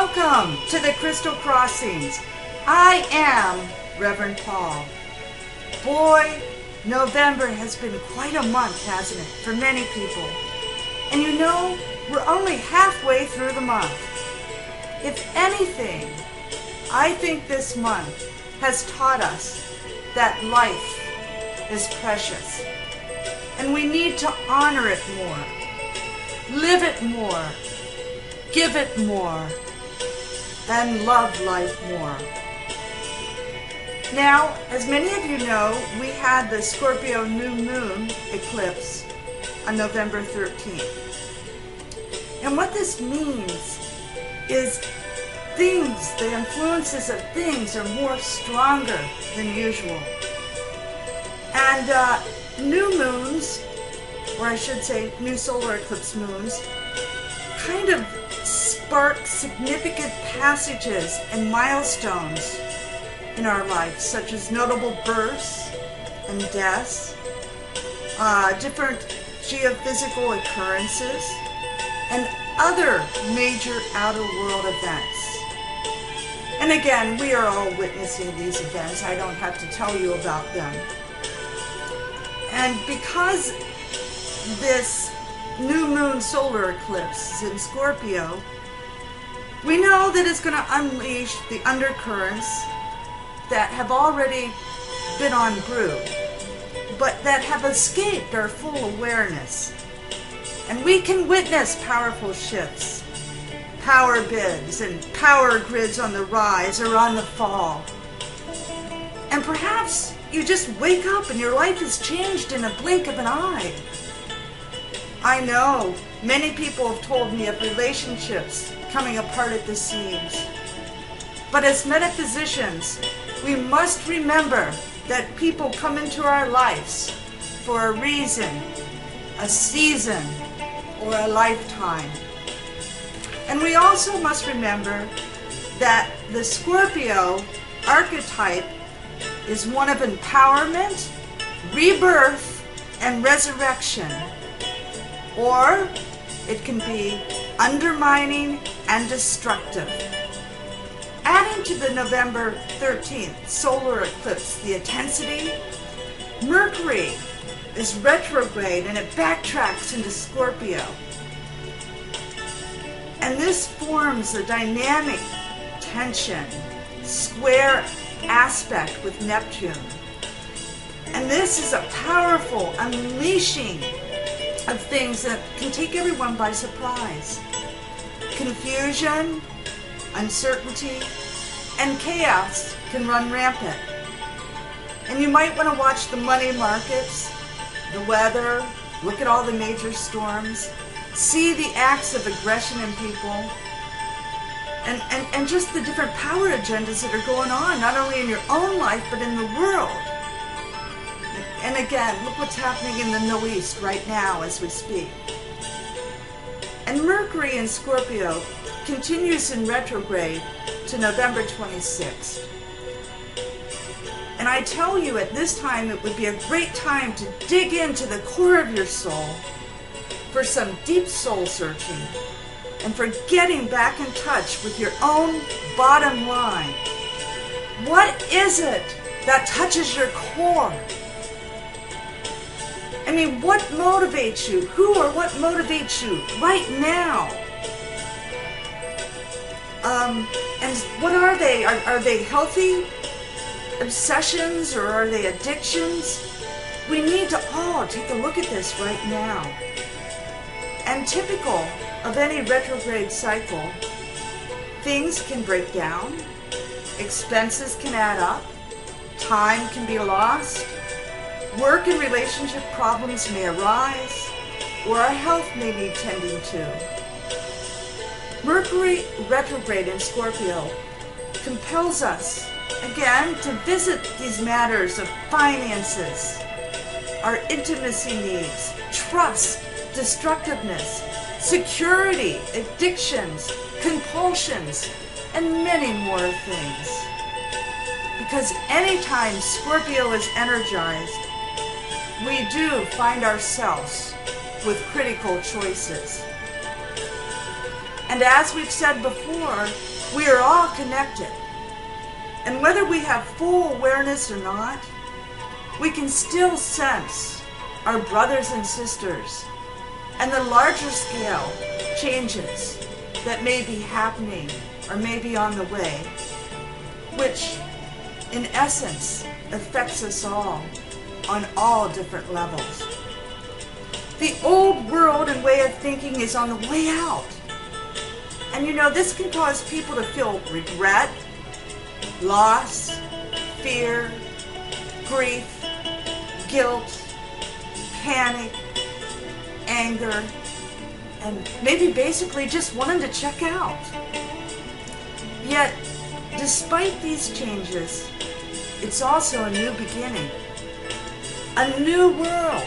Welcome to the Crystal Crossings. I am Reverend Paul. Boy, November has been quite a month, hasn't it, for many people. And you know, we're only halfway through the month. If anything, I think this month has taught us that life is precious. And we need to honor it more, live it more, give it more, and love life more. Now, as many of you know, we had the Scorpio new moon eclipse on November 13th. And what this means is the influences of things are more stronger than usual. And new moons, or I should say new solar eclipse moons, kind of spark significant passages and milestones in our life, such as notable births and deaths, different geophysical occurrences, and other major outer world events. And again, we are all witnessing these events. I don't have to tell you about them. And because this new moon solar eclipse is in Scorpio, we know that it's going to unleash the undercurrents that have already been on brew, but that have escaped our full awareness. And we can witness powerful shifts, power bids, and power grids on the rise or on the fall. And perhaps you just wake up and your life is changed in a blink of an eye. I know many people have told me of relationships coming apart at the seams. But as metaphysicians, we must remember that people come into our lives for a reason, a season, or a lifetime. And we also must remember that the Scorpio archetype is one of empowerment, rebirth, and resurrection. Or it can be undermining and destructive. Adding to the November 13th solar eclipse the intensity, Mercury is retrograde and it backtracks into Scorpio. And this forms a dynamic tension, square aspect with Neptune. And this is a powerful unleashing of things that can take everyone by surprise. Confusion, uncertainty, and chaos can run rampant. And you might want to watch the money markets, the weather, look at all the major storms, see the acts of aggression in people, and just the different power agendas that are going on, not only in your own life, but in the world. And again, look what's happening in the Middle East right now as we speak. And Mercury in Scorpio continues in retrograde to November 26th. And I tell you, at this time, it would be a great time to dig into the core of your soul for some deep soul searching and for getting back in touch with your own bottom line. What is it that touches your core? I mean, what motivates you? Who or what motivates you right now? And what are they? Are they healthy obsessions or are they addictions? We need to all take a look at this right now. And typical of any retrograde cycle, things can break down, expenses can add up, time can be lost, work and relationship problems may arise, or our health may need tending to. Mercury retrograde in Scorpio compels us, again, to visit these matters of finances, our intimacy needs, trust, destructiveness, security, addictions, compulsions, and many more things. Because anytime Scorpio is energized, we do find ourselves with critical choices. And as we've said before, We are all connected. And whether we have full awareness or not, we can still sense our brothers and sisters and the larger scale changes that may be happening or may be on the way, which in essence affects us all on all different levels. The old world and way of thinking is on the way out. And this can cause people to feel regret, loss, fear, grief, guilt, panic, anger, and maybe basically just wanting to check out. Yet, despite these changes, it's also a new beginning, a new world.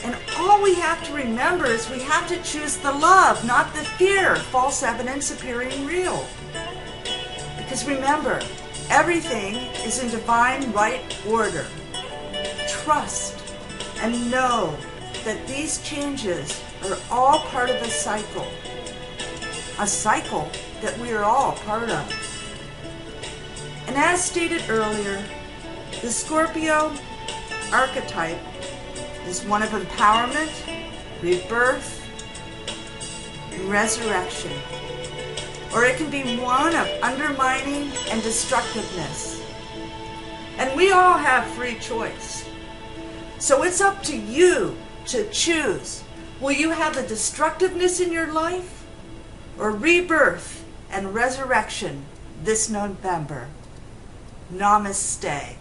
And all we have to remember is we have to choose the love, not the fear of false evidence appearing real. Because remember, everything is in divine right order. Trust and know that these changes are all part of a cycle that we are all part of. And as stated earlier, the Scorpio archetype is one of empowerment, rebirth, and resurrection. Or it can be one of undermining and destructiveness. And we all have free choice. So it's up to you to choose. Will you have the destructiveness in your life or rebirth and resurrection this November? Namaste.